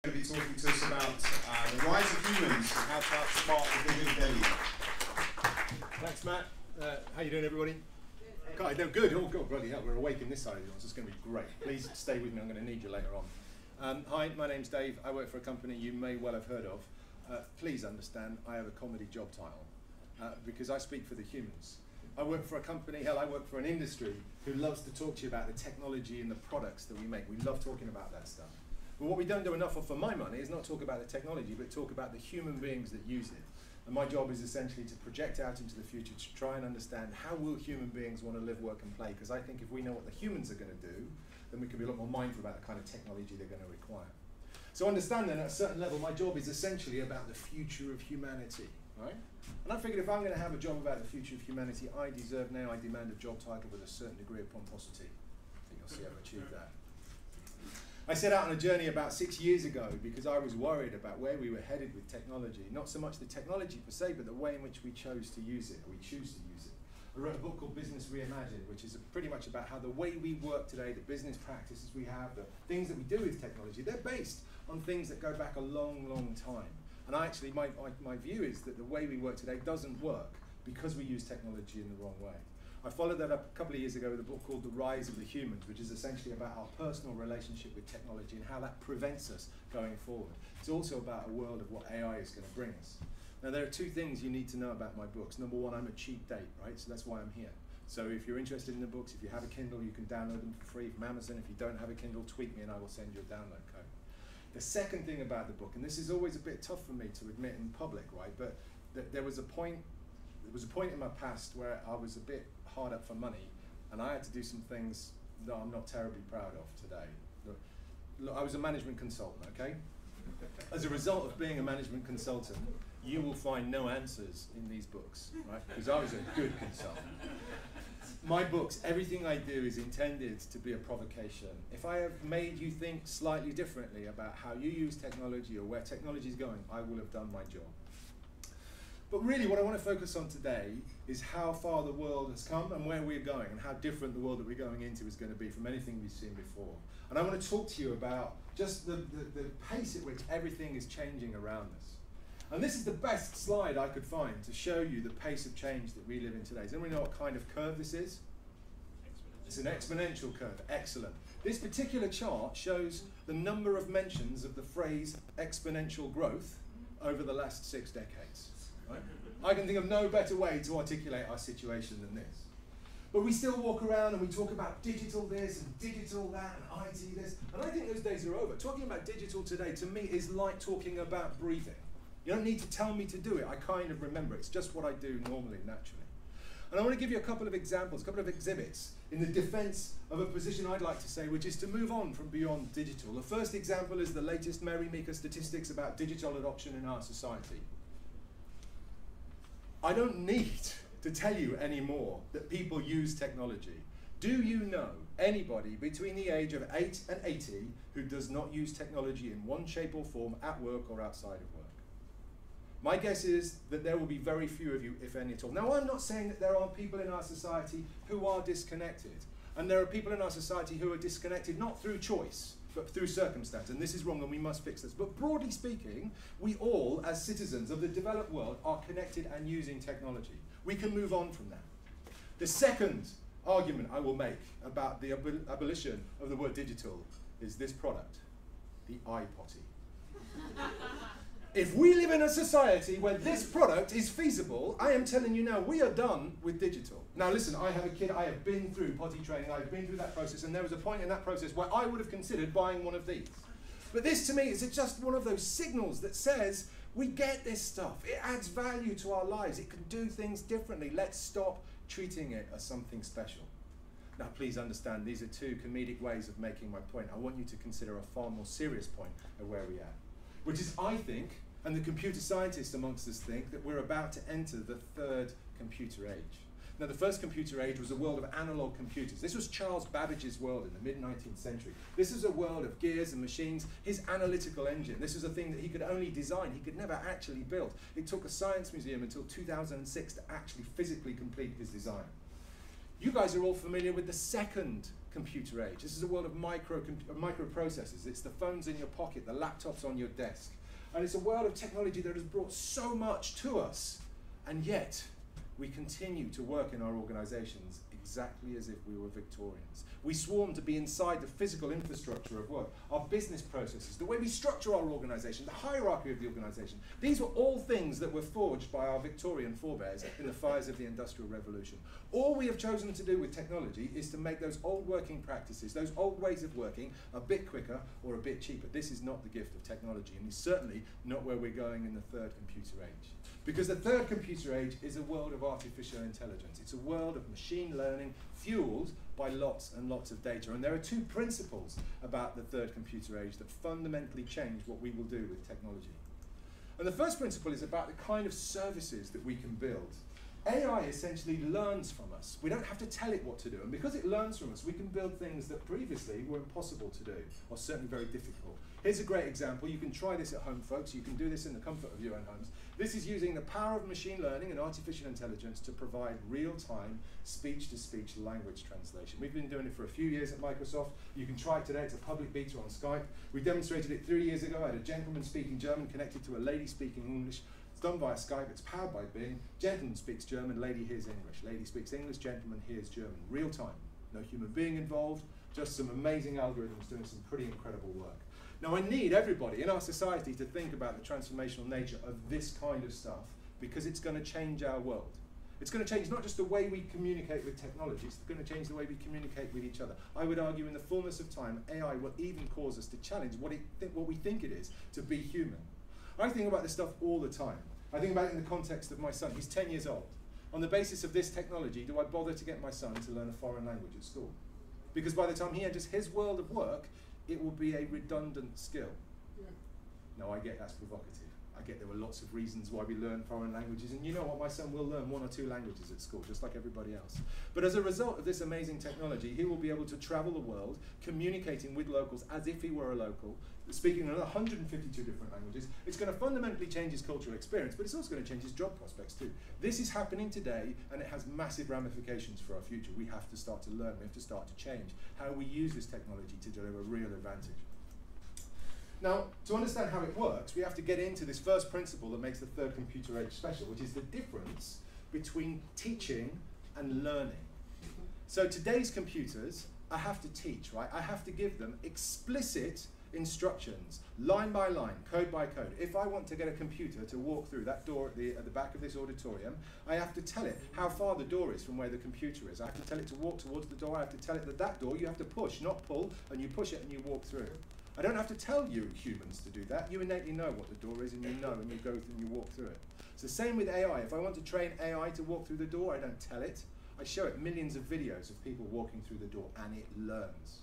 Going to be talking to us about the rise of humans and how to outsmart the big belly. Thanks, Matt. How you doing, everybody? God, no, good. Oh, God, bloody hell, we're awake in this side of the audience. It's going to be great. Please stay with me. I'm going to need you later on. Hi, my name's Dave. I work for a company you may well have heard of. Please understand, I have a comedy job title because I speak for the humans. I work for a company, hell, I work for an industry who loves to talk to you about the technology and the products that we make. We love talking about that stuff. But what we don't do enough of for my money is not talk about the technology, but talk about the human beings that use it. And my job is essentially to project out into the future to try and understand how will human beings want to live, work, and play. Because I think if we know what the humans are going to do, then we can be a lot more mindful about the kind of technology they're going to require. So understand then, at a certain level, my job is essentially about the future of humanity, right? And I figured if I'm going to have a job about the future of humanity, I demand a job title with a certain degree of pomposity. I think you'll see I've achieved that. I set out on a journey about 6 years ago because I was worried about where we were headed with technology. Not so much the technology per se, but the way in which we chose to use it, or we choose to use it. I wrote a book called Business Reimagined, which is pretty much about how the way we work today, the business practices we have, the things that we do with technology, they're based on things that go back a long, long time. And actually, my view is that the way we work today doesn't work because we use technology in the wrong way. I followed that up a couple of years ago with a book called The Rise of the Humans, which is essentially about our personal relationship with technology and how that prevents us going forward. It's also about a world of what AI is going to bring us. Now, there are two things you need to know about my books. Number one, I'm a cheap date, right? So that's why I'm here. So if you're interested in the books, if you have a Kindle, you can download them for free from Amazon. If you don't have a Kindle, tweet me and I will send you a download code. The second thing about the book, and this is always a bit tough for me to admit in public, right? But there was a point in my past where I was a bit hard up for money, and I had to do some things that I'm not terribly proud of today. Look, I was a management consultant, okay? As a result of being a management consultant, you will find no answers in these books, right? Because I was a good consultant. My books, everything I do is intended to be a provocation. If I have made you think slightly differently about how you use technology or where technology is going, I will have done my job. But really what I want to focus on today is how far the world has come and where we're going and how different the world that we're going into is going to be from anything we've seen before. And I want to talk to you about just the pace at which everything is changing around us. And this is the best slide I could find to show you the pace of change that we live in today. Does anyone know what kind of curve this is? It's an exponential curve. Excellent. This particular chart shows the number of mentions of the phrase exponential growth over the last 6 decades. Right? I can think of no better way to articulate our situation than this. But we still walk around and we talk about digital this and digital that and IT this, and I think those days are over. Talking about digital today, to me, is like talking about breathing. You don't need to tell me to do it. I kind of remember. It's just what I do normally, naturally. And I want to give you a couple of examples, a couple of exhibits in the defense of a position I'd like to say, which is to move on from beyond digital. The first example is the latest Mary Meeker statistics about digital adoption in our society. I don't need to tell you anymore that people use technology. Do you know anybody between the age of 8 and 80 who does not use technology in one shape or form at work or outside of work? My guess is that there will be very few of you, if any at all. Now, I'm not saying that there aren't people in our society who are disconnected. And there are people in our society who are disconnected not through choice, but through circumstance. And this is wrong and we must fix this. But broadly speaking, we all, as citizens of the developed world, are connected and using technology. We can move on from that. The second argument I will make about the abolition of the word digital is this product, the iPotty. If we live in a society where this product is feasible, I am telling you now, we are done with digital. Now listen, I have a kid, I have been through potty training, I've been through that process, and there was a point in that process where I would have considered buying one of these. But this to me is just one of those signals that says, we get this stuff, it adds value to our lives, it can do things differently, let's stop treating it as something special. Now please understand, these are two comedic ways of making my point. I want you to consider a far more serious point of where we are. Which is, I think, and the computer scientists amongst us think, that we're about to enter the third computer age. Now, the first computer age was a world of analog computers. This was Charles Babbage's world in the mid-19th century. This is a world of gears and machines, his analytical engine. This was a thing that he could only design, he could never actually build. It took a science museum until 2006 to actually physically complete his design. You guys are all familiar with the second computer age. This is a world of microprocessors. It's the phones in your pocket, the laptops on your desk. And it's a world of technology that has brought so much to us, and yet we continue to work in our organizations exactly as if we were Victorians. We swarm to be inside the physical infrastructure of work, our business processes, the way we structure our organization, the hierarchy of the organization. These were all things that were forged by our Victorian forebears in the fires of the Industrial Revolution. All we have chosen to do with technology is to make those old working practices, those old ways of working, a bit quicker or a bit cheaper. This is not the gift of technology, and it's certainly not where we're going in the third computer age. Because the third computer age is a world of artificial intelligence. It's a world of machine learning fueled by lots and lots of data. And there are two principles about the third computer age that fundamentally change what we will do with technology. And the first principle is about the kind of services that we can build. AI essentially learns from us. We don't have to tell it what to do. And because it learns from us, we can build things that previously were impossible to do, or certainly very difficult. Here's a great example. You can try this at home, folks. You can do this in the comfort of your own homes. This is using the power of machine learning and artificial intelligence to provide real-time speech-to-speech language translation. We've been doing it for a few years at Microsoft. You can try it today. It's a public beta on Skype. We demonstrated it 3 years ago. I had a gentleman speaking German connected to a lady speaking English. It's done via Skype. It's powered by Bing. Gentleman speaks German. Lady hears English. Lady speaks English. Gentleman hears German. Real-time. No human being involved. Just some amazing algorithms doing some pretty incredible work. Now, I need everybody in our society to think about the transformational nature of this kind of stuff, because it's going to change our world. It's going to change not just the way we communicate with technology, it's going to change the way we communicate with each other. I would argue in the fullness of time, AI will even cause us to challenge what we think it is to be human. I think about this stuff all the time. I think about it in the context of my son. He's 10 years old. On the basis of this technology, do I bother to get my son to learn a foreign language at school? Because by the time he enters his world of work, it will be a redundant skill. Yeah. No, I get that's provocative. I get there were lots of reasons why we learn foreign languages, and you know what, my son will learn 1 or 2 languages at school, just like everybody else. But as a result of this amazing technology, he will be able to travel the world, communicating with locals as if he were a local, speaking another 152 different languages. It's going to fundamentally change his cultural experience, but it's also going to change his job prospects too. This is happening today, and it has massive ramifications for our future. We have to start to learn, we have to start to change how we use this technology to deliver real advantage. Now, to understand how it works, we have to get into this first principle that makes the third computer age special, which is the difference between teaching and learning. So today's computers, I have to teach, right? I have to give them explicit instructions, line by line, code by code. If I want to get a computer to walk through that door at the back of this auditorium, I have to tell it how far the door is from where the computer is. I have to tell it to walk towards the door. I have to tell it that that door you have to push, not pull, and you push it and you walk through. I don't have to tell you humans to do that. You innately know what the door is, and you know, and you go through and you walk through it. It's the same with AI. If I want to train AI to walk through the door, I don't tell it. I show it millions of videos of people walking through the door, and it learns.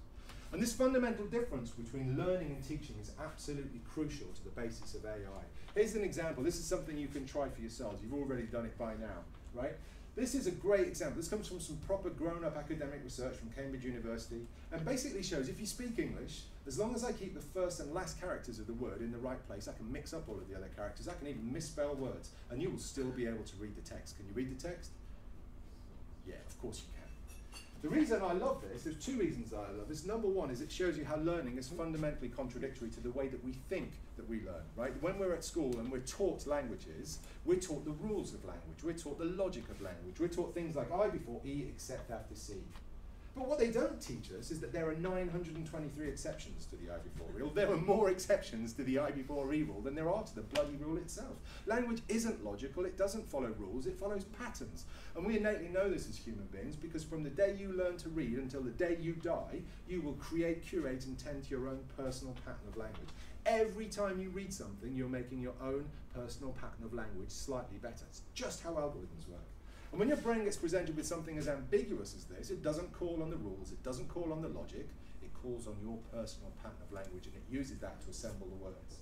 And this fundamental difference between learning and teaching is absolutely crucial to the basis of AI. Here's an example. This is something you can try for yourselves. You've already done it by now, right? This is a great example. This comes from some proper grown-up academic research from Cambridge University, and basically shows if you speak English, as long as I keep the first and last characters of the word in the right place, I can mix up all of the other characters, I can even misspell words, and you will still be able to read the text. Can you read the text? Yeah, of course you can. The reason I love this, there's 2 reasons I love this. Number one is it shows you how learning is fundamentally contradictory to the way that we think that we learn, right? When we're at school and we're taught languages, we're taught the rules of language, we're taught the logic of language, we're taught things like I before E except after C. But what they don't teach us is that there are 923 exceptions to the I before rule. There are more exceptions to the I before E rule than there are to the bloody rule itself. Language isn't logical, it doesn't follow rules, it follows patterns. And we innately know this as human beings, because from the day you learn to read until the day you die, you will create, curate, and tend to your own personal pattern of language. Every time you read something, you're making your own personal pattern of language slightly better. It's just how algorithms work. And when your brain gets presented with something as ambiguous as this, it doesn't call on the rules, it doesn't call on the logic, it calls on your personal pattern of language, and it uses that to assemble the words.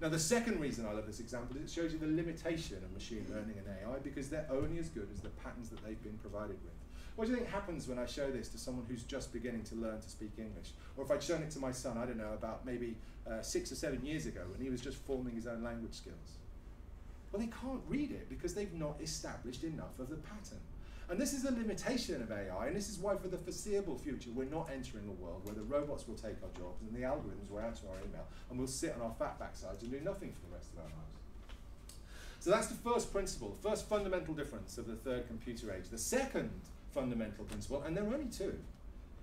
Now, the second reason I love this example is it shows you the limitation of machine learning and AI, because they're only as good as the patterns that they've been provided with. What do you think happens when I show this to someone who's just beginning to learn to speak English? Or if I'd shown it to my son, I don't know, about maybe 6 or 7 years ago, when he was just forming his own language skills? Well, they can't read it because they've not established enough of the pattern. And this is a limitation of AI, and this is why for the foreseeable future we're not entering a world where the robots will take our jobs and the algorithms will answer our email and we'll sit on our fat backsides and do nothing for the rest of our lives. So that's the first principle, the first fundamental difference of the third computer age. The second fundamental principle, and there are only two,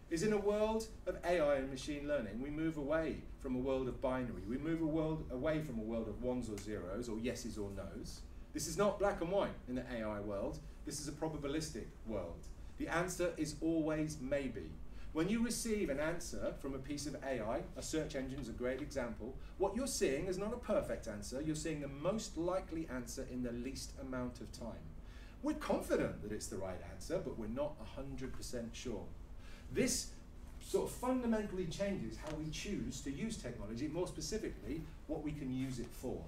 is in a world of AI and machine learning, we move away from a world of binary. We move away from a world of ones or zeros, or yeses or nos. This is not black and white in the AI world. This is a probabilistic world. The answer is always maybe. When you receive an answer from a piece of AI, a search engine is a great example, what you're seeing is not a perfect answer, you're seeing the most likely answer in the least amount of time. We're confident that it's the right answer, but we're not 100% sure. This sort of fundamentally changes how we choose to use technology, more specifically, what we can use it for.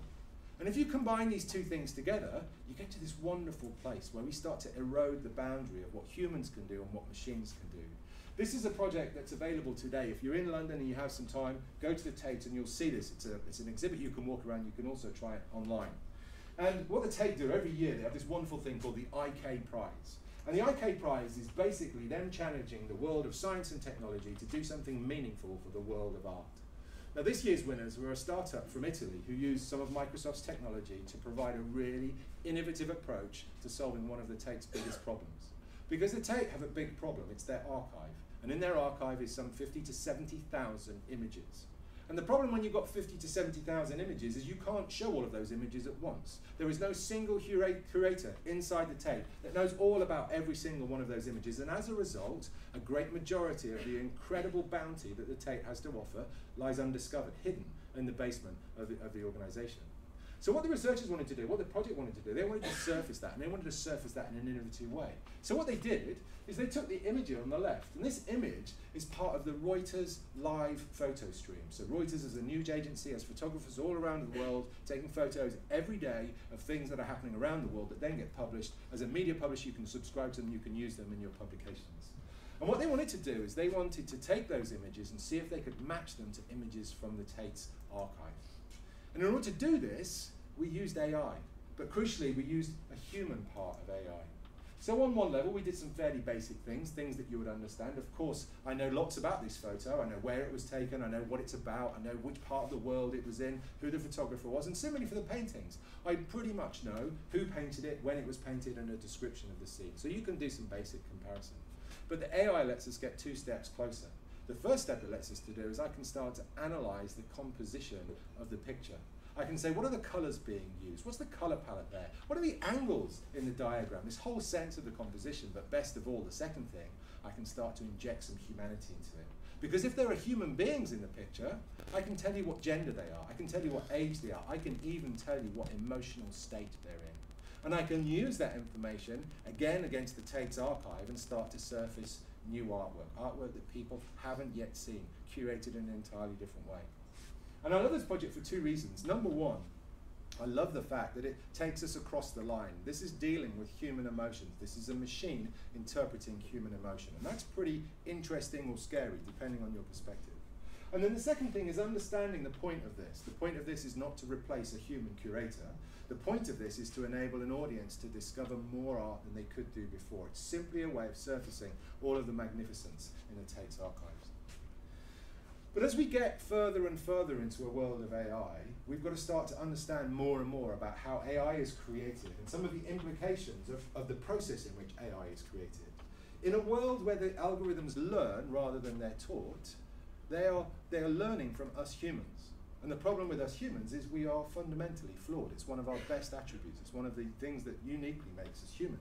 And if you combine these two things together, you get to this wonderful place where we start to erode the boundary of what humans can do and what machines can do. This is a project that's available today. If you're in London and you have some time, go to the Tate and you'll see this. It's an exhibit you can walk around. You can also try it online. And what the Tate do every year, they have this wonderful thing called the IK Prize. And the IK Prize is basically them challenging the world of science and technology to do something meaningful for the world of art. Now this year's winners were a startup from Italy who used some of Microsoft's technology to provide a really innovative approach to solving one of the Tate's biggest problems. Because the Tate have a big problem, it's their archive. And in their archive is some 50 to 70,000 images. And the problem when you've got 50 to 70,000 images is you can't show all of those images at once. There is no single curator inside the Tate that knows all about every single one of those images. And as a result, a great majority of the incredible bounty that the Tate has to offer lies undiscovered, hidden in the basement of the organization. So what the researchers wanted to do, what the project wanted to do, they wanted to surface that, and they wanted to surface that in an innovative way. So what they did is they took the image on the left, and this image is part of the Reuters live photo stream. So Reuters is a news agency, has photographers all around the world taking photos every day of things that are happening around the world that then get published. As a media publisher, you can subscribe to them, you can use them in your publications. And what they wanted to do is they wanted to take those images and see if they could match them to images from the Tate's archive. And in order to do this, we used AI, but crucially, we used a human part of AI. So on one level, we did some fairly basic things that you would understand. Of course, I know lots about this photo. I know where it was taken. I know what it's about. I know which part of the world it was in, who the photographer was. And similarly for the paintings, I pretty much know who painted it, when it was painted, and a description of the scene. So you can do some basic comparison. But the AI lets us get 2 steps closer. The first step it lets us to do is I can start to analyze the composition of the picture. I can say, what are the colors being used? What's the color palette there? What are the angles in the diagram? This whole sense of the composition, but best of all, the second thing, I can start to inject some humanity into it. Because if there are human beings in the picture, I can tell you what gender they are. I can tell you what age they are. I can even tell you what emotional state they're in. And I can use that information, again, against the Tate's archive and start to surface new artwork that people haven't yet seen, curated in an entirely different way. And I love this project for 2 reasons. Number one, I love the fact that it takes us across the line. This is dealing with human emotions. This is a machine interpreting human emotion. And that's pretty interesting or scary, depending on your perspective. And then the second thing is understanding the point of this. The point of this is not to replace a human curator. The point of this is to enable an audience to discover more art than they could do before. It's simply a way of surfacing all of the magnificence in the Tate's archives. But as we get further and further into a world of AI, we've got to start to understand more and more about how AI is created and some of the implications of the process in which AI is created. In a world where the algorithms learn rather than they're taught, they are learning from us humans. And the problem with us humans is we are fundamentally flawed. It's one of our best attributes. It's one of the things that uniquely makes us human.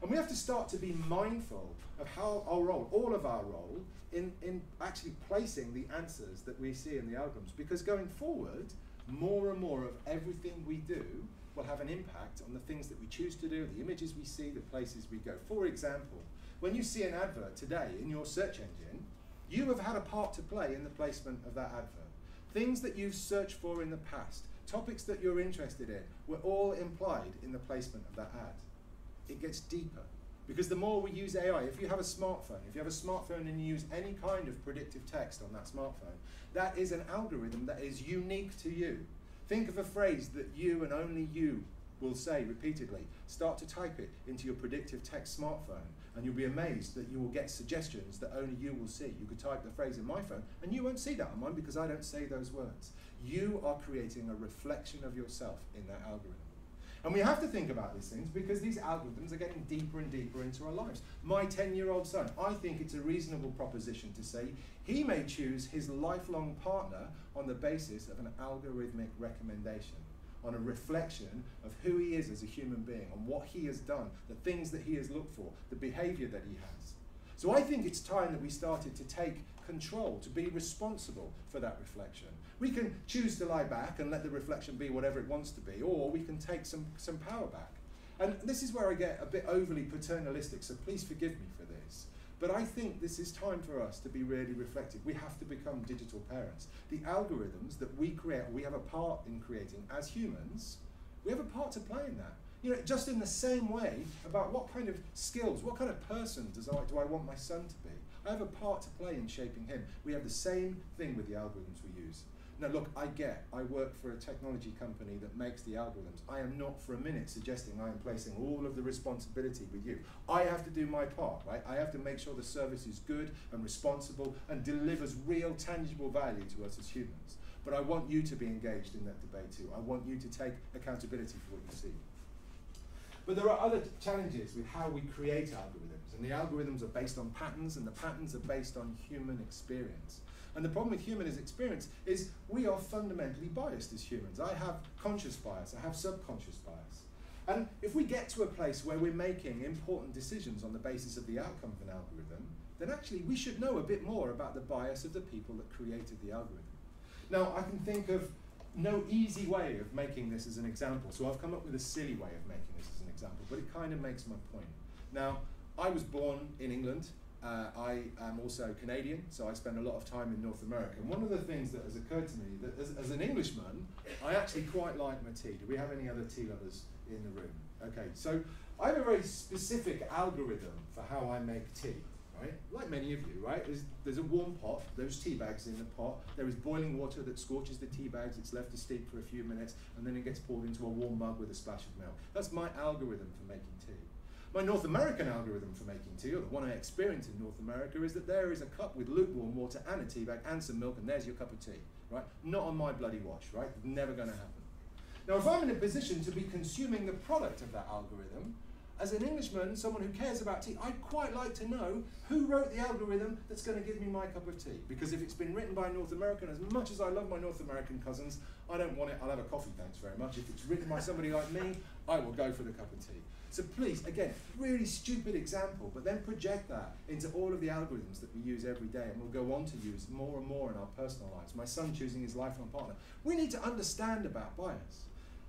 And we have to start to be mindful of how our role, all of our role, in actually placing the answers that we see in the algorithms. Because going forward, more and more of everything we do will have an impact on the things that we choose to do, the images we see, the places we go. For example, when you see an advert today in your search engine, you have had a part to play in the placement of that advert. Things that you've searched for in the past, topics that you're interested in, were all implied in the placement of that ad. It gets deeper. Because the more we use AI, if you have a smartphone and you use any kind of predictive text on that smartphone, that is an algorithm that is unique to you. Think of a phrase that you and only you will say repeatedly, start to type it into your predictive text smartphone, and you'll be amazed that you will get suggestions that only you will see. You could type the phrase in my phone, and you won't see that on mine because I don't say those words. You are creating a reflection of yourself in that algorithm. And we have to think about these things because these algorithms are getting deeper and deeper into our lives. My 10-year-old son, I think it's a reasonable proposition to say he may choose his lifelong partner on the basis of an algorithmic recommendation, on a reflection of who he is as a human being, on what he has done, the things that he has looked for, the behavior that he has. So I think it's time that we started to take control, to be responsible for that reflection. We can choose to lie back and let the reflection be whatever it wants to be, or we can take some power back. And this is where I get a bit overly paternalistic, so please forgive me for this. But I think this is time for us to be really reflective. We have to become digital parents. The algorithms that we create, or we have a part in creating as humans, we have a part to play in that. You know, just in the same way about what kind of skills, what kind of person do I want my son to be? I have a part to play in shaping him. We have the same thing with the algorithms we use. Now look, I work for a technology company that makes the algorithms. I am not for a minute suggesting I am placing all of the responsibility with you. I have to do my part, right? I have to make sure the service is good and responsible and delivers real tangible value to us as humans. But I want you to be engaged in that debate too. I want you to take accountability for what you see. But there are other challenges with how we create algorithms, and the algorithms are based on patterns, and the patterns are based on human experience. And the problem with human experience is we are fundamentally biased as humans. I have conscious bias, I have subconscious bias. And if we get to a place where we're making important decisions on the basis of the outcome of an algorithm, then actually we should know a bit more about the bias of the people that created the algorithm. Now, I can think of no easy way of making this as an example, so I've come up with a silly way of making this as an example, but it kind of makes my point. Now, I was born in England. I am also Canadian, so I spend a lot of time in North America. And one of the things that has occurred to me, that as an Englishman, I actually quite like my tea. Do we have any other tea lovers in the room? Okay, so I have a very specific algorithm for how I make tea, right? Like many of you, right? There's a warm pot, there's tea bags in the pot, there is boiling water that scorches the tea bags, it's left to steep for a few minutes, and then it gets poured into a warm mug with a splash of milk. That's my algorithm for making tea. My North American algorithm for making tea, or the one I experience in North America, is that there is a cup with lukewarm water and a tea bag and some milk, and there's your cup of tea, right? Not on my bloody watch, right? Never going to happen. Now, if I'm in a position to be consuming the product of that algorithm, as an Englishman, someone who cares about tea, I'd quite like to know who wrote the algorithm that's going to give me my cup of tea. Because if it's been written by a North American, as much as I love my North American cousins, I don't want it, I'll have a coffee, thanks very much. If it's written by somebody like me, I will go for the cup of tea. So please, again, really stupid example, but then project that into all of the algorithms that we use every day, and we'll go on to use more and more in our personal lives. My son choosing his lifelong partner. We need to understand about bias.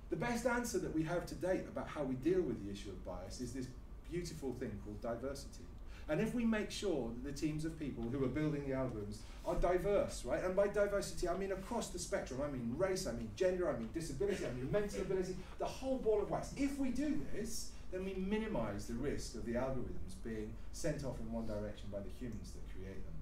The best answer that we have to date about how we deal with the issue of bias is this beautiful thing called diversity. And if we make sure that the teams of people who are building the algorithms are diverse, right? And by diversity, I mean across the spectrum. I mean race, I mean gender, I mean disability, I mean mental ability, the whole ball of wax. If we do this, then we minimize the risk of the algorithms being sent off in one direction by the humans that create them.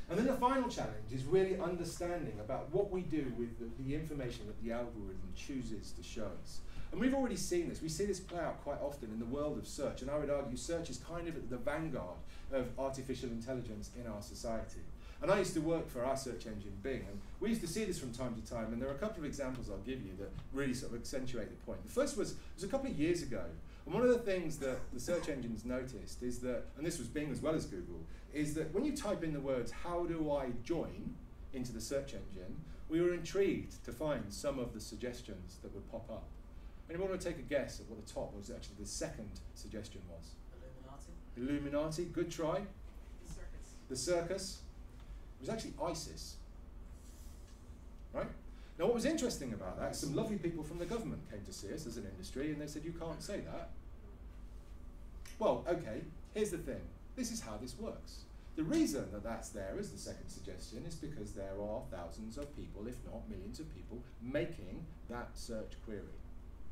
And then the final challenge is really understanding about what we do with the information that the algorithm chooses to show us. And we've already seen this. We see this play out quite often in the world of search, and I would argue search is kind of at the vanguard of artificial intelligence in our society. And I used to work for our search engine, Bing, and we used to see this from time to time, and there are a couple of examples I'll give you that really sort of accentuate the point. The first was a couple of years ago, and one of the things that the search engines noticed is that, and this was Bing as well as Google, is that when you type in the words, how do I join, into the search engine, we were intrigued to find some of the suggestions that would pop up. Anyone want to take a guess at what the top was actually the second suggestion was? Illuminati. Illuminati, good try. The circus. The circus. It was actually ISIS, right? Now what was interesting about that, some lovely people from the government came to see us as an industry and they said, you can't say that. Well, okay, here's the thing. This is how this works. The reason that that's there as the second suggestion is because there are thousands of people, if not millions of people, making that search query.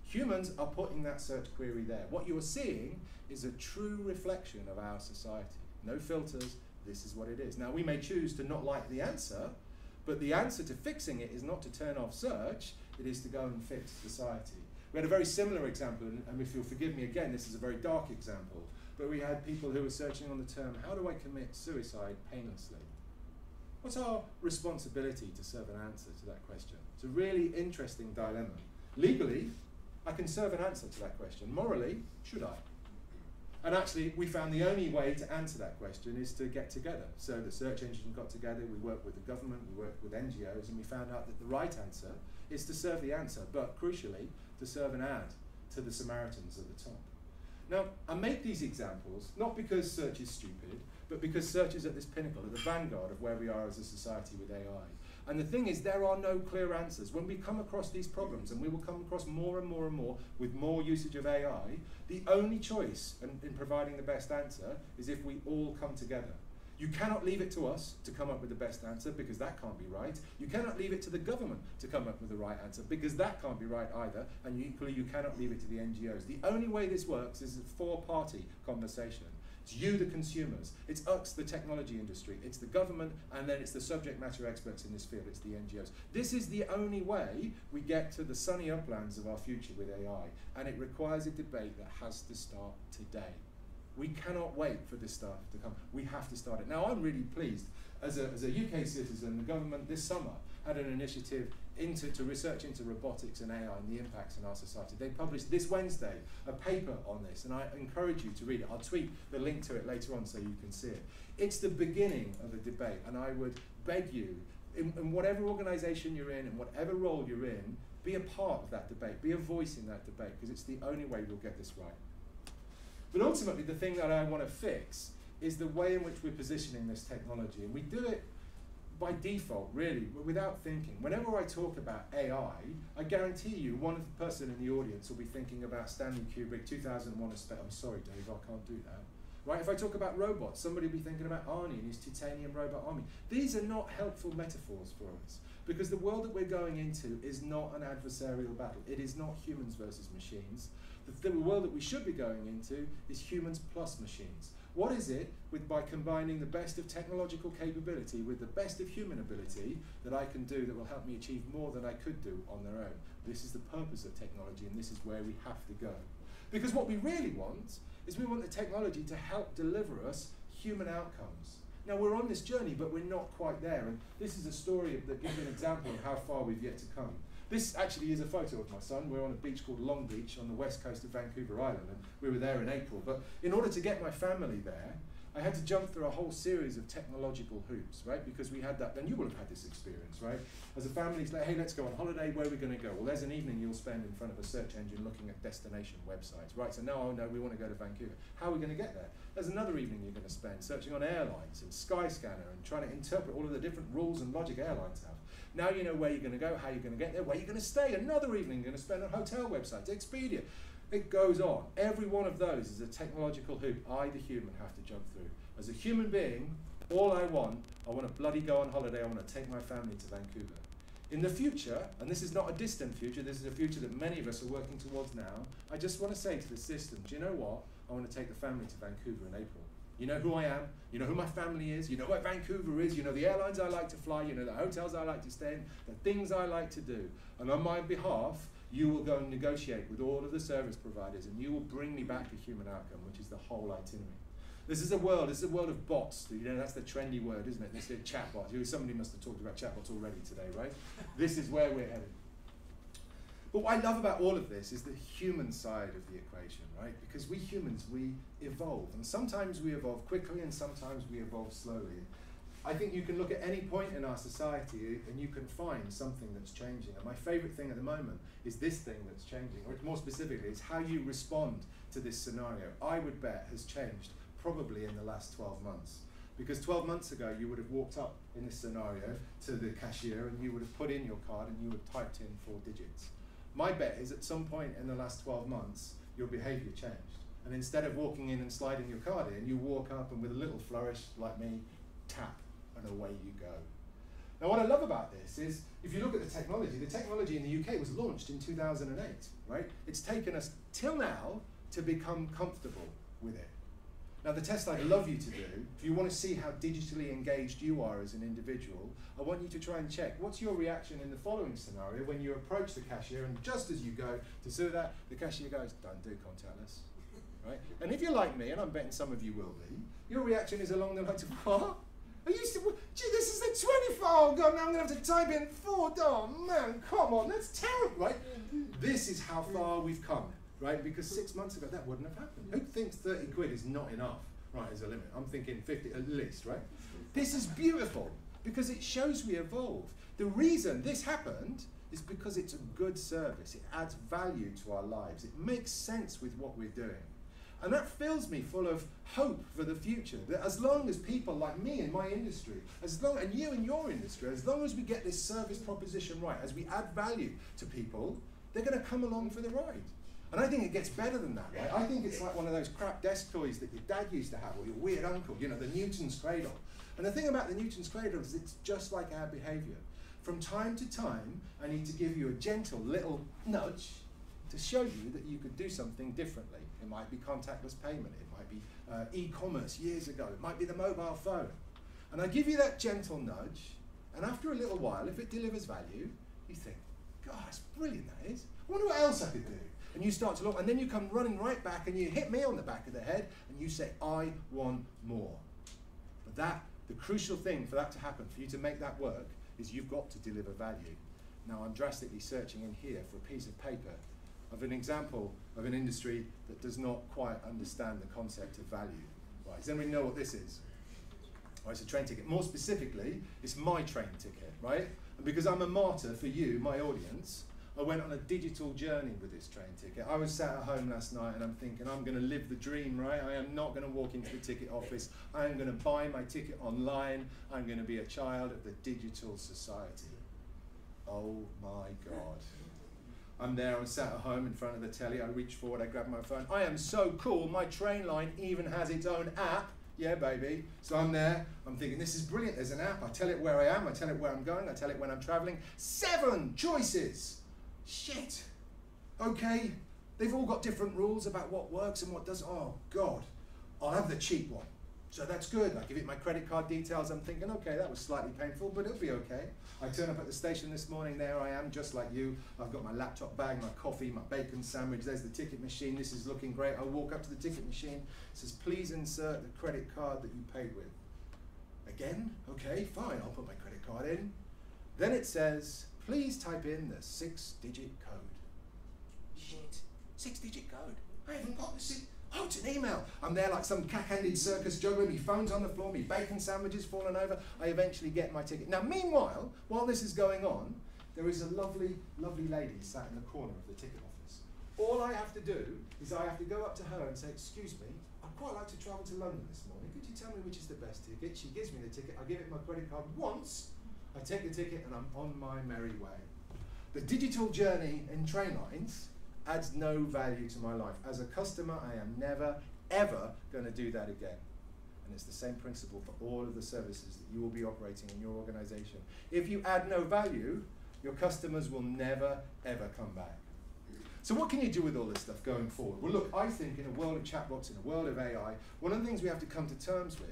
Humans are putting that search query there. What you're seeing is a true reflection of our society. No filters, this is what it is. Now, we may choose to not like the answer, but the answer to fixing it is not to turn off search, it is to go and fix society. We had a very similar example, and if you'll forgive me again, this is a very dark example, but we had people who were searching on the term, how do I commit suicide painlessly? What's our responsibility to serve an answer to that question? It's a really interesting dilemma. Legally, I can serve an answer to that question. Morally, should I? And actually, we found the only way to answer that question is to get together. So the search engine got together, we worked with the government, we worked with NGOs, and we found out that the right answer is to serve the answer, but crucially, to serve an ad to the Samaritans at the top. Now, I make these examples not because search is stupid, but because search is at this pinnacle, at the vanguard of where we are as a society with AI. And the thing is, there are no clear answers. When we come across these problems, and we will come across more and more and more with more usage of AI, the only choice in providing the best answer is if we all come together. You cannot leave it to us to come up with the best answer, because that can't be right. You cannot leave it to the government to come up with the right answer, because that can't be right either. And equally, you cannot leave it to the NGOs. The only way this works is a four-party conversation. It's you, the consumers. It's us, the technology industry. It's the government, and then it's the subject matter experts in this field. It's the NGOs. This is the only way we get to the sunny uplands of our future with AI, and it requires a debate that has to start today. We cannot wait for this stuff to come. We have to start it. Now, I'm really pleased. As a UK citizen, the government this summer had an initiative to research into robotics and AI and the impacts in our society. They published this Wednesday a paper on this, and I encourage you to read it. I'll tweet the link to it later on so you can see it. It's the beginning of a debate, and I would beg you, in whatever organisation you're in, whatever role you're in, be a part of that debate, be a voice in that debate, because it's the only way we'll get this right. But ultimately, the thing that I want to fix is the way in which we're positioning this technology, and we do it by default, really, without thinking. Whenever I talk about AI, I guarantee you one person in the audience will be thinking about Stanley Kubrick, 2001: A Space. I'm sorry, Dave, I can't do that. Right? If I talk about robots, somebody will be thinking about Arnie and his titanium robot army. These are not helpful metaphors for us, because the world that we're going into is not an adversarial battle. It is not humans versus machines. The world that we should be going into is humans plus machines. What is it by combining the best of technological capability with the best of human ability that I can do that will help me achieve more than I could do on their own? This is the purpose of technology, and this is where we have to go. Because what we really want is we want the technology to help deliver us human outcomes. Now, we're on this journey, but we're not quite there, and this is a story that gives an example of how far we've yet to come. This actually is a photo of my son. We're on a beach called Long Beach on the west coast of Vancouver Island, and we were there in April. But in order to get my family there, I had to jump through a whole series of technological hoops, right? Because we had that, and you will have had this experience, right? As a family, it's like, hey, let's go on holiday, where are we going to go? Well, there's an evening you'll spend in front of a search engine looking at destination websites, right? So now, oh no, we want to go to Vancouver. How are we going to get there? There's another evening you're going to spend searching on airlines and Skyscanner and trying to interpret all of the different rules and logic airlines have. Now you know where you're going to go, how you're going to get there, where you're going to stay. Another evening you're going to spend on hotel websites, Expedia. It goes on. Every one of those is a technological hoop I, the human, have to jump through. As a human being, all I want to bloody go on holiday, I want to take my family to Vancouver. In the future, and this is not a distant future, this is a future that many of us are working towards now, I just want to say to the system, do you know what? I want to take the family to Vancouver in April. You know who I am, you know who my family is, you know where Vancouver is, you know the airlines I like to fly, you know the hotels I like to stay in, the things I like to do. And on my behalf, you will go and negotiate with all of the service providers, and you will bring me back a human outcome, which is the whole itinerary. This is a world of bots. You know, that's the trendy word, isn't it? This is chatbots. Somebody must have talked about chatbots already today, right? This is where we're headed. But what I love about all of this is the human side of the equation, right? Because we humans, we evolve. And sometimes we evolve quickly and sometimes we evolve slowly. I think you can look at any point in our society and you can find something that's changing. And my favorite thing at the moment is this thing that's changing, or more specifically, it's how you respond to this scenario. I would bet has changed probably in the last 12 months. Because 12 months ago, you would have walked up in this scenario to the cashier and you would have put in your card and you would have typed in 4 digits. My bet is at some point in the last 12 months, your behavior changed. And instead of walking in and sliding your card in, you walk up and with a little flourish, like me, tap, and away you go. Now what I love about this is, if you look at the technology in the UK was launched in 2008, right? It's taken us till now to become comfortable with it. Now the test I'd love you to do, if you want to see how digitally engaged you are as an individual, I want you to try and check what's your reaction in the following scenario when you approach the cashier and just as you go to do that, the cashier goes, don't do contactless. Right? And if you're like me, and I'm betting some of you will be, your reaction is along the lines of, what? I used to, gee, this is the 24, oh God, now I'm going to have to type in 4, oh man, come on, that's terrible, right? This is how far we've come, right? Because 6 months ago, that wouldn't have happened. Who thinks 30 quid is not enough, right, as a limit? I'm thinking 50 at least, right? This is beautiful, because it shows we evolve. The reason this happened is because it's a good service. It adds value to our lives. It makes sense with what we're doing. And that fills me full of hope for the future, that as long as people like me in my industry, and you in your industry, as long as we get this service proposition right, as we add value to people, they're going to come along for the ride. And I think it gets better than that, right? I think it's like one of those crap desk toys that your dad used to have, or your weird uncle, you know, the Newton's cradle. And the thing about the Newton's cradle is it's just like our behavior. From time to time, I need to give you a gentle little nudge to show you that you could do something differently. It might be contactless payment, it might be e-commerce years ago, it might be the mobile phone. And I give you that gentle nudge, and after a little while, if it delivers value, you think, God, that's brilliant that is. I wonder what else I could do. And you start to look, and then you come running right back and you hit me on the back of the head, and you say, I want more. But the crucial thing for that to happen, for you to make that work, is you've got to deliver value. Now I'm drastically searching in here for a piece of paper of an example of an industry that does not quite understand the concept of value. Right, does anybody know what this is? Right, it's a train ticket. More specifically, it's my train ticket, right? And because I'm a martyr for you, my audience, I went on a digital journey with this train ticket. I was sat at home last night and I'm thinking, I'm going to live the dream, right? I am not going to walk into the ticket office. I am going to buy my ticket online. I'm going to be a child of the digital society. Oh my God. I'm there, I'm sat at home in front of the telly, I reach forward, I grab my phone. I am so cool, my train line even has its own app. Yeah, baby. So I'm there, I'm thinking, this is brilliant, there's an app. I tell it where I am, I tell it where I'm going, I tell it when I'm traveling. 7 choices. Shit. Okay, they've all got different rules about what works and what doesn't. Oh God, I'll have the cheap one. So that's good. I give it my credit card details. I'm thinking, okay, that was slightly painful, but it'll be okay. I turn up at the station this morning. There I am, just like you. I've got my laptop bag, my coffee, my bacon sandwich. There's the ticket machine. This is looking great. I walk up to the ticket machine. It says, please insert the credit card that you paid with. Again? Okay, fine. I'll put my credit card in. Then it says, please type in the 6-digit code. Shit. 6-digit code. I haven't got the 6. Oh, it's an email. I'm there like some cack-handed circus juggler, my phone's on the floor, my bacon sandwiches falling over. I eventually get my ticket. Now, meanwhile, while this is going on, there is a lovely, lovely lady sat in the corner of the ticket office. All I have to do is I have to go up to her and say, excuse me, I'd quite like to travel to London this morning. Could you tell me which is the best ticket? She gives me the ticket. I give it my credit card once. I take the ticket and I'm on my merry way. The digital journey in train lines adds no value to my life. As a customer, I am never, ever going to do that again. And it's the same principle for all of the services that you will be operating in your organization. If you add no value, your customers will never, ever come back. So what can you do with all this stuff going forward? Well, look, I think in a world of chatbots, in a world of AI, one of the things we have to come to terms with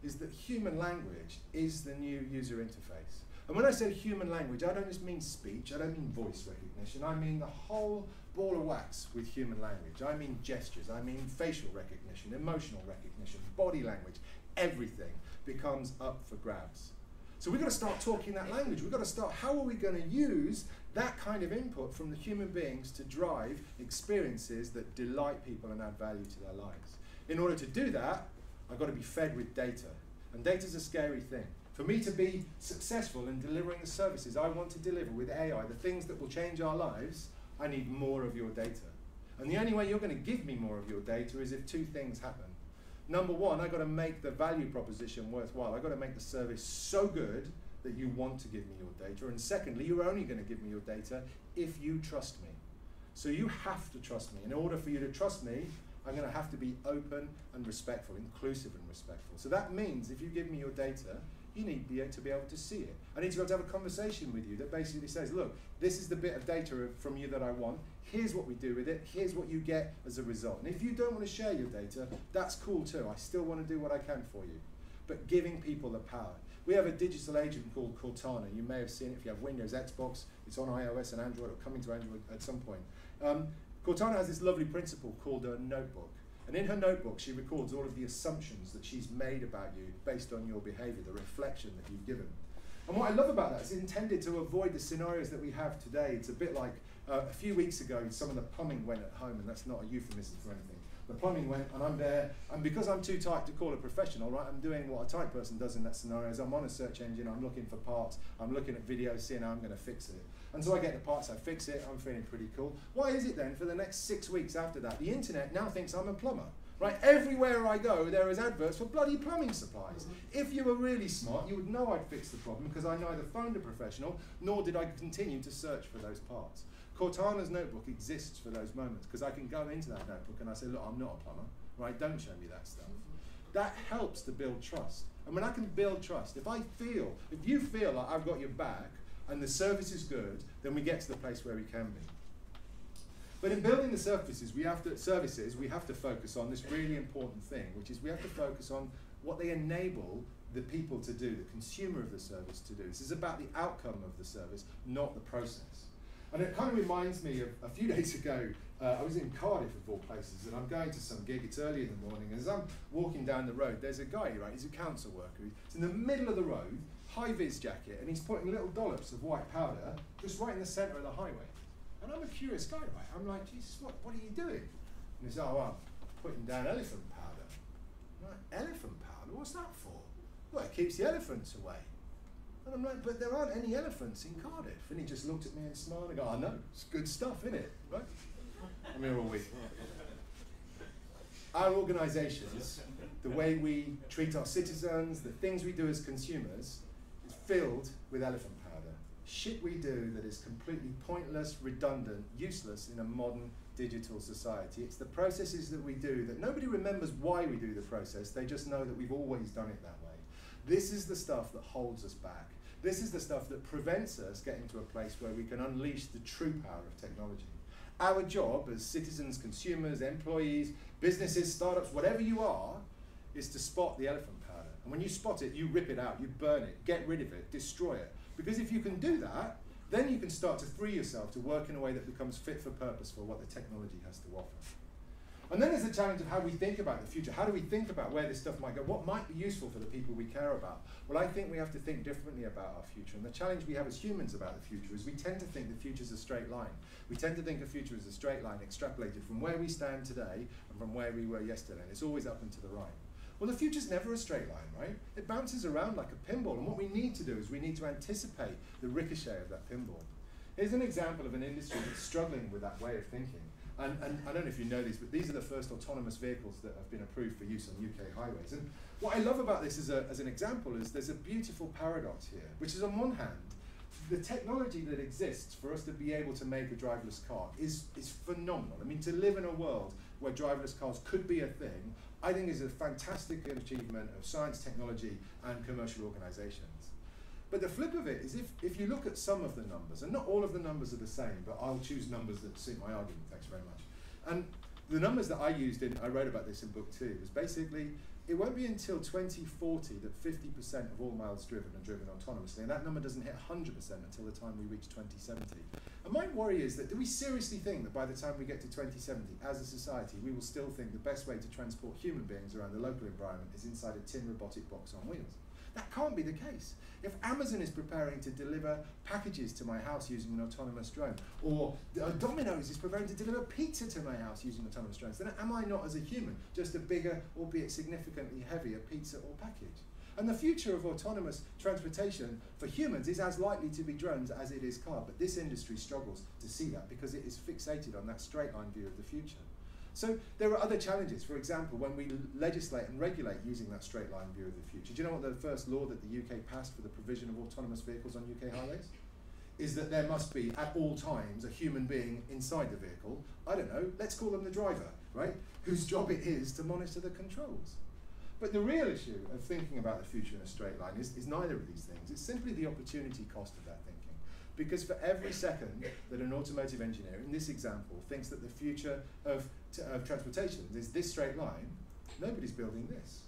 is that human language is the new user interface. And when I say human language, I don't just mean speech, I don't mean voice recognition, I mean the whole ball of wax with human language. I mean gestures, I mean facial recognition, emotional recognition, body language, everything becomes up for grabs. So we've got to start talking that language. We've got to start, how are we going to use that kind of input from the human beings to drive experiences that delight people and add value to their lives? In order to do that, I've got to be fed with data. And data's a scary thing. For me to be successful in delivering the services I want to deliver with AI, the things that will change our lives, I need more of your data. And the only way you're going to give me more of your data is if 2 things happen. Number 1, I've got to make the value proposition worthwhile. I've got to make the service so good that you want to give me your data. And secondly, you're only going to give me your data if you trust me. So you have to trust me. In order for you to trust me, I'm going to have to be open and respectful, inclusive and respectful. So that means if you give me your data, you need to be able to see it. I need to be able to have a conversation with you that basically says, look, this is the bit of data from you that I want. Here's what we do with it. Here's what you get as a result. And if you don't want to share your data, that's cool too. I still want to do what I can for you. But giving people the power. We have a digital agent called Cortana. You may have seen it if you have Windows, Xbox. It's on iOS and Android, or coming to Android at some point. Cortana has this lovely principle called a notebook. And in her notebook, she records all of the assumptions that she's made about you based on your behavior, the reflection that you've given. And what I love about that is it's intended to avoid the scenarios that we have today. It's a bit like a few weeks ago, some of the plumbing went at home, and that's not a euphemism for anything. The plumbing went, and I'm there, and because I'm too tight to call a professional, right, I'm doing what a tight person does in that scenario, is I'm on a search engine, I'm looking for parts, I'm looking at videos, seeing how I'm going to fix it. And so I get the parts, I fix it, I'm feeling pretty cool. Why is it then, for the next 6 weeks after that, the internet now thinks I'm a plumber? Right, everywhere I go, there is adverts for bloody plumbing supplies. If you were really smart, you would know I'd fix the problem because I neither phoned a professional, nor did I continue to search for those parts. Cortana's notebook exists for those moments because I can go into that notebook and I say, look, I'm not a plumber, right? Don't show me that stuff. That helps to build trust. And when I can build trust, if you feel like I've got your back and the service is good, then we get to the place where we can be. But in building the services, we have to focus on this really important thing, which is we have to focus on what they enable the people to do, the consumer of the service to do. This is about the outcome of the service, not the process. And it kind of reminds me of a few days ago, I was in Cardiff of all places, and I'm going to some gig, it's early in the morning, and as I'm walking down the road, there's a guy, right, he's a council worker, he's in the middle of the road, high-vis jacket, and he's putting little dollops of white powder just right in the centre of the highway. And I'm a curious guy, right? I'm like, Jesus, what are you doing? And he says, oh, I'm putting down elephant powder. I'm like, elephant powder? What's that for? Well, it keeps the elephants away. And I'm like, but there aren't any elephants in Cardiff. And he just looked at me and smiled and go, I know, it's good stuff, isn't it? Right? I'm here all week. Our organisations, the way we treat our citizens, the things we do as consumers, is filled with elephant powder. Shit we do that is completely pointless, redundant, useless in a modern digital society. It's the processes that we do that nobody remembers why we do the process, they just know that we've always done it that way. This is the stuff that holds us back. This is the stuff that prevents us getting to a place where we can unleash the true power of technology. Our job as citizens, consumers, employees, businesses, startups, whatever you are, is to spot the elephant powder. And when you spot it, you rip it out, you burn it, get rid of it, destroy it. Because if you can do that, then you can start to free yourself to work in a way that becomes fit for purpose for what the technology has to offer. And then there's the challenge of how we think about the future. How do we think about where this stuff might go? What might be useful for the people we care about? Well, I think we have to think differently about our future. And the challenge we have as humans about the future is we tend to think the future is a straight line. We tend to think the future is a straight line extrapolated from where we stand today and from where we were yesterday. And it's always up and to the right. Well, the future's never a straight line, right? It bounces around like a pinball, and what we need to do is we need to anticipate the ricochet of that pinball. Here's an example of an industry that's struggling with that way of thinking. And I don't know if you know these, but these are the first autonomous vehicles that have been approved for use on UK highways. And what I love about this as an example is there's a beautiful paradox here, which is on one hand, the technology that exists for us to be able to make a driverless car is phenomenal. I mean, to live in a world where driverless cars could be a thing, I think is a fantastic achievement of science, technology, and commercial organizations. But the flip of it is if you look at some of the numbers, and not all of the numbers are the same, but I'll choose numbers that suit my argument, thanks very much. And the numbers that I used I wrote about this in book 2, was basically, it won't be until 2040 that 50% of all miles driven are driven autonomously, and that number doesn't hit 100% until the time we reach 2070. And my worry is that, do we seriously think that by the time we get to 2070, as a society, we will still think the best way to transport human beings around the local environment is inside a tin robotic box on wheels? That can't be the case. If Amazon is preparing to deliver packages to my house using an autonomous drone, or Domino's is preparing to deliver pizza to my house using autonomous drones, then am I not, as a human, just a bigger, albeit significantly heavier pizza or package? And the future of autonomous transportation for humans is as likely to be drones as it is car, but this industry struggles to see that because it is fixated on that straight line view of the future. So there are other challenges. For example, when we legislate and regulate using that straight line view of the future, do you know what the first law that the UK passed for the provision of autonomous vehicles on UK highways? Is that there must be, at all times, a human being inside the vehicle. I don't know, let's call them the driver, right? Whose job it is to monitor the controls. But the real issue of thinking about the future in a straight line is neither of these things. It's simply the opportunity cost of that thinking. Because for every second that an automotive engineer, in this example, thinks that the future of transportation is this straight line, nobody's building this.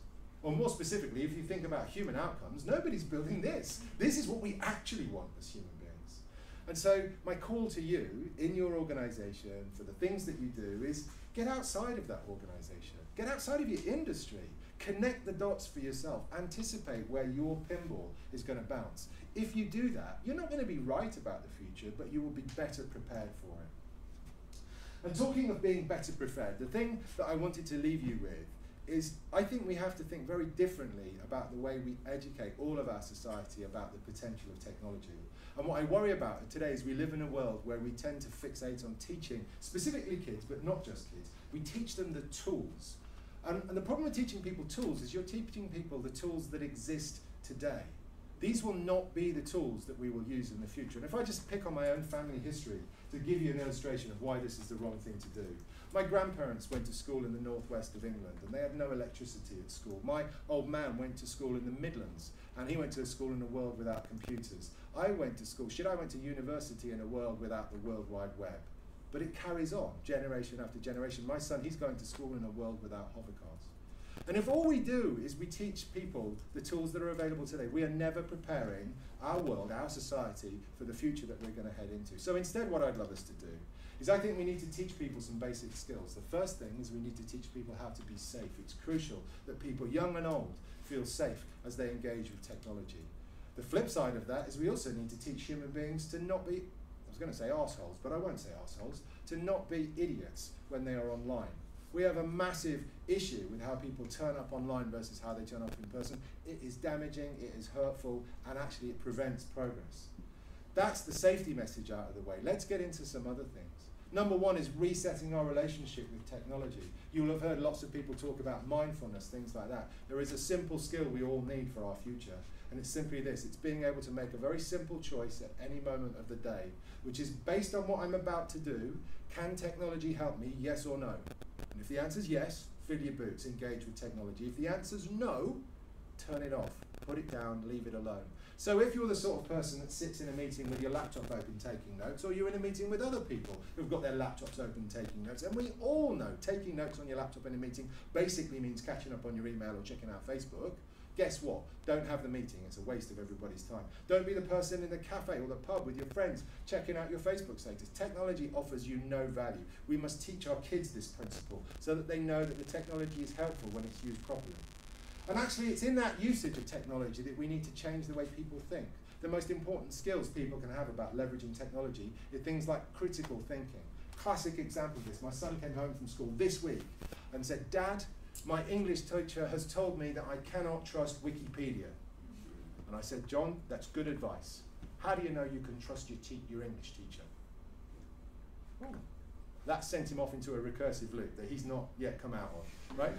Or more specifically, if you think about human outcomes, nobody's building this. This is what we actually want as human beings. And so my call to you in your organization for the things that you do is get outside of that organization. Get outside of your industry. Connect the dots for yourself. Anticipate where your pinball is going to bounce. If you do that, you're not going to be right about the future, but you will be better prepared for it. And talking of being better prepared, the thing that I wanted to leave you with is I think we have to think very differently about the way we educate all of our society about the potential of technology. And what I worry about today is we live in a world where we tend to fixate on teaching, specifically kids, but not just kids. We teach them the tools. And the problem with teaching people tools is you're teaching people the tools that exist today. These will not be the tools that we will use in the future. And if I just pick on my own family history to give you an illustration of why this is the wrong thing to do. My grandparents went to school in the northwest of England and they had no electricity at school. My old man went to school in the Midlands and he went to a school in a world without computers. I went to school, I went to university in a world without the World Wide Web. But it carries on, generation after generation. My son, he's going to school in a world without hovercars. And if all we do is we teach people the tools that are available today, we are never preparing our world, our society, for the future that we're going to head into. So instead, what I'd love us to do is I think we need to teach people some basic skills. The first thing is we need to teach people how to be safe. It's crucial that people, young and old, feel safe as they engage with technology. The flip side of that is we also need to teach human beings to not be, I was going to say arseholes, but I won't say arseholes, to not be idiots when they are online. We have a massive issue with how people turn up online versus how they turn up in person. It is damaging, it is hurtful, and actually it prevents progress. That's the safety message out of the way. Let's get into some other things. Number one is resetting our relationship with technology. You'll have heard lots of people talk about mindfulness, things like that. There is a simple skill we all need for our future, and it's simply this. It's being able to make a very simple choice at any moment of the day, which is based on what I'm about to do. Can technology help me, yes or no? And if the answer is yes, fill your boots, engage with technology. If the answer is no, turn it off, put it down, leave it alone. So if you're the sort of person that sits in a meeting with your laptop open taking notes, or you're in a meeting with other people who've got their laptops open taking notes, and we all know taking notes on your laptop in a meeting basically means catching up on your email or checking out Facebook, guess what? Don't have the meeting, it's a waste of everybody's time. Don't be the person in the cafe or the pub with your friends checking out your Facebook status. Technology offers you no value. We must teach our kids this principle so that they know that the technology is helpful when it's used properly. And actually it's in that usage of technology that we need to change the way people think. The most important skills people can have about leveraging technology are things like critical thinking. Classic example of this, my son came home from school this week and said, "Dad, my English teacher has told me that I cannot trust Wikipedia." And I said, "John, that's good advice. How do you know you can trust your English teacher?" Ooh. That sent him off into a recursive loop that he's not yet come out of, right?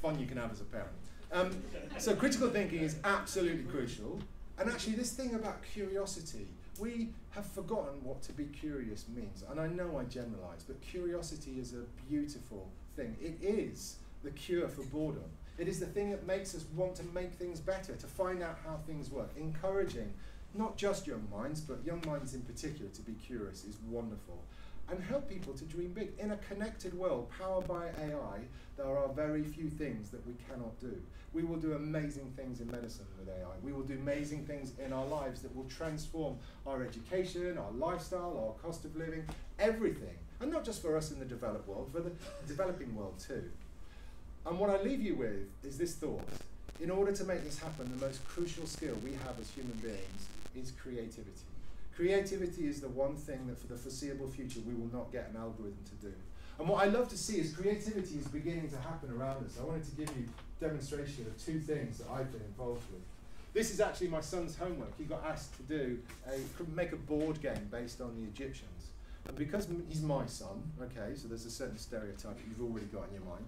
Fun you can have as a parent. So critical thinking is absolutely crucial. And actually this thing about curiosity, we have forgotten what to be curious means. And I know I generalize, but curiosity is a beautiful thing. It is the cure for boredom. It is the thing that makes us want to make things better, to find out how things work. Encouraging not just young minds, but young minds in particular to be curious is wonderful. And help people to dream big. In a connected world powered by AI, there are very few things that we cannot do. We will do amazing things in medicine with AI. We will do amazing things in our lives that will transform our education, our lifestyle, our cost of living, everything. And not just for us in the developed world, for the developing world too. And what I leave you with is this thought. In order to make this happen, the most crucial skill we have as human beings is creativity. Creativity is the one thing that for the foreseeable future we will not get an algorithm to do. And what I love to see is creativity is beginning to happen around us. I wanted to give you a demonstration of two things that I've been involved with. This is actually my son's homework. He got asked to make a board game based on the Egyptians. And because he's my son, okay, so there's a certain stereotype that you've already got in your mind,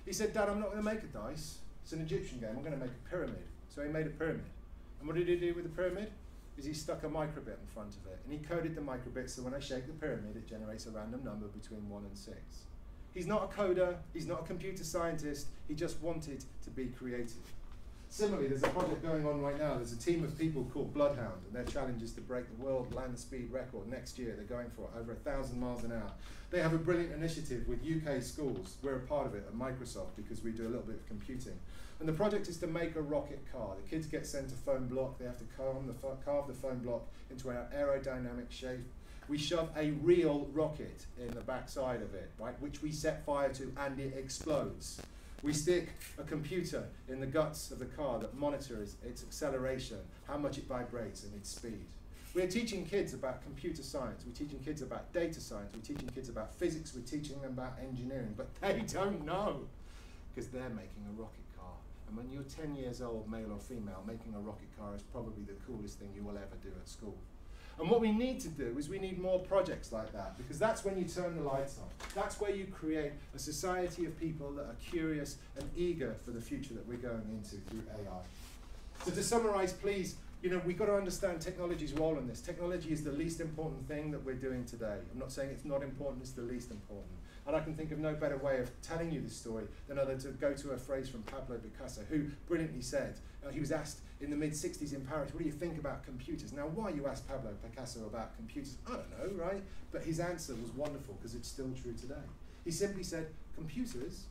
he said, "Dad, I'm not going to make a dice. It's an Egyptian game. I'm going to make a pyramid." So he made a pyramid. And what did he do with the pyramid? Is he stuck a microbit in front of it. And he coded the microbit so when I shake the pyramid, it generates a random number between 1 and 6. He's not a coder, he's not a computer scientist, he just wanted to be creative. Similarly, there's a project going on right now. There's a team of people called Bloodhound, and their challenge is to break the world land speed record next year. They're going for over 1,000 miles an hour. They have a brilliant initiative with UK schools. We're a part of it at Microsoft because we do a little bit of computing. And the project is to make a rocket car. The kids get sent a foam block. They have to carve the foam block into an aerodynamic shape. We shove a real rocket in the backside of it, right, which we set fire to, and it explodes. We stick a computer in the guts of the car that monitors its acceleration, how much it vibrates, and its speed. We're teaching kids about computer science, we're teaching kids about data science, we're teaching kids about physics, we're teaching them about engineering, but they don't know, because they're making a rocket car. And when you're 10 years old, male or female, making a rocket car is probably the coolest thing you will ever do at school. And what we need to do is we need more projects like that, because that's when you turn the lights on. That's where you create a society of people that are curious and eager for the future that we're going into through AI. So to summarize, please, we've got to understand technology's role in this. Technology is the least important thing that we're doing today. I'm not saying it's not important, it's the least important. And I can think of no better way of telling you this story than other to go to a phrase from Pablo Picasso, who brilliantly said, he was asked in the mid-60s in Paris, what do you think about computers? Now, why you asked Pablo Picasso about computers? I don't know, right? But his answer was wonderful, because it's still true today. He simply said, computers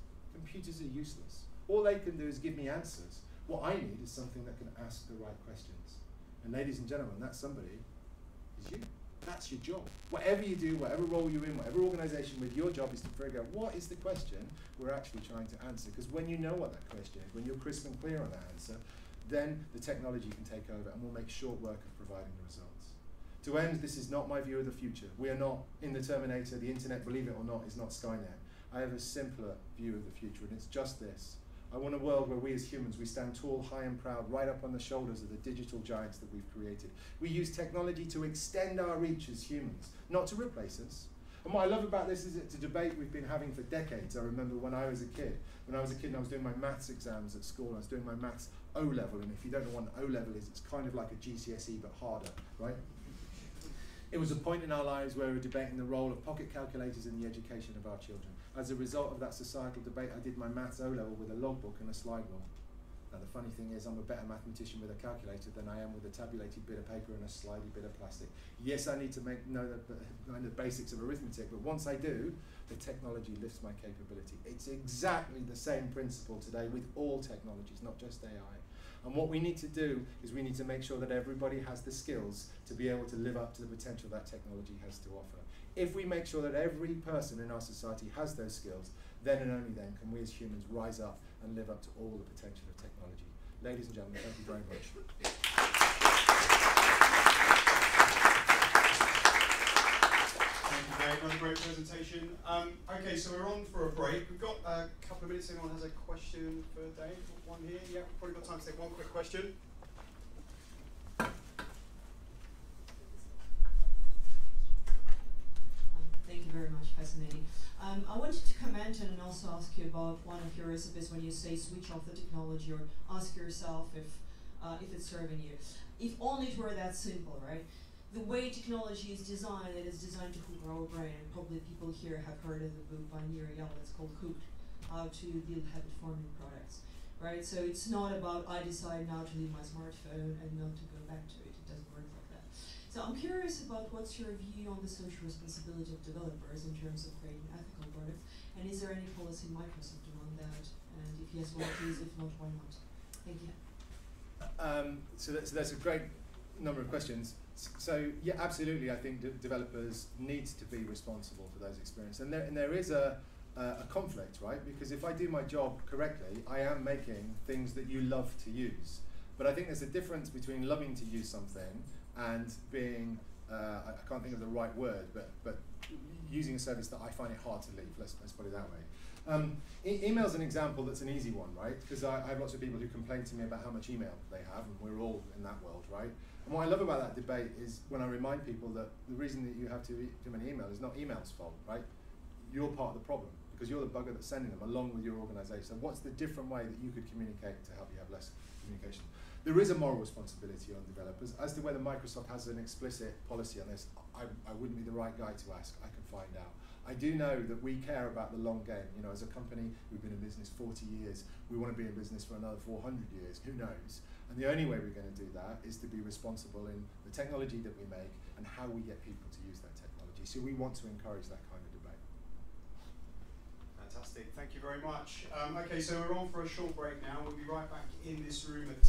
are useless. All they can do is give me answers. What I need is something that can ask the right questions. And ladies and gentlemen, that somebody is you. That's your job. Whatever you do, whatever role you're in, whatever organization with, your job is to figure out what is the question we're actually trying to answer. Because when you know what that question is, when you're crisp and clear on that answer, then the technology can take over and we'll make short work of providing the results. To end, this is not my view of the future. We are not in the Terminator. The internet, believe it or not, is not Skynet. I have a simpler view of the future, and it's just this. I want a world where we as humans, we stand tall, high and proud, right up on the shoulders of the digital giants that we've created. We use technology to extend our reach as humans, not to replace us. And what I love about this is it's a debate we've been having for decades. I remember when I was a kid. When I was a kid and I was doing my maths exams at school, I was doing my maths O-level, and if you don't know what an O-level is, it's kind of like a GCSE but harder, right? It was a point in our lives where we were debating the role of pocket calculators in the education of our children. As a result of that societal debate, I did my maths O-level with a logbook and a slide rule. Now the funny thing is, I'm a better mathematician with a calculator than I am with a tabulated bit of paper and a slidey bit of plastic. Yes, I need to know the basics of arithmetic, but once I do, the technology lifts my capability. It's exactly the same principle today with all technologies, not just AI. And what we need to do is we need to make sure that everybody has the skills to be able to live up to the potential that technology has to offer. If we make sure that every person in our society has those skills, then and only then can we as humans rise up and live up to all the potential of technology. Ladies and gentlemen, thank you very much. Thank you, Dave. Another great presentation. Okay, so we're on for a break. We've got a couple of minutes. Anyone has a question for Dave? One here? Yeah, probably got time to take one quick question. Thank you very much, fascinating. I wanted to comment and also ask you about one of your recipes when you say switch off the technology, or ask yourself if it's serving you. If only it were that simple, right? The way technology is designed, it is designed to hook our brain, and probably people here have heard of the book by Nir Eyal, it's called Hooked, How to Build Habit-Forming Products, right? So it's not about I decide now to leave my smartphone and not to go back to it. It doesn't work like that. So I'm curious about what's your view on the social responsibility of developers in terms of creating ethical products, and is there any policy Microsoft around that? And if yes, what is? If not, why not? Thank you. So that's a great number of questions. So yeah, absolutely, I think developers need to be responsible for those experiences, and there is a conflict, right? Because if I do my job correctly, I am making things that you love to use. But I think there's a difference between loving to use something and being, I can't think of the right word, but using a service that I find it hard to leave, let's put it that way. Email's an example that's an easy one, right? Because I have lots of people who complain to me about how much email they have, and we're all in that world, right? And what I love about that debate is when I remind people that the reason that you have too many emails is not email's fault, right? You're part of the problem, because you're the bugger that's sending them along with your organization. So what's the different way that you could communicate to help you have less communication? There is a moral responsibility on developers. As to whether Microsoft has an explicit policy on this, I wouldn't be the right guy to ask. I can find out. I do know that we care about the long game. You know, as a company, we've been in business 40 years. We want to be in business for another 400 years. Who knows? And the only way we're going to do that is to be responsible in the technology that we make and how we get people to use that technology. So we want to encourage that kind of debate. Fantastic. Thank you very much. Okay, so we're on for a short break now. We'll be right back in this room at 10.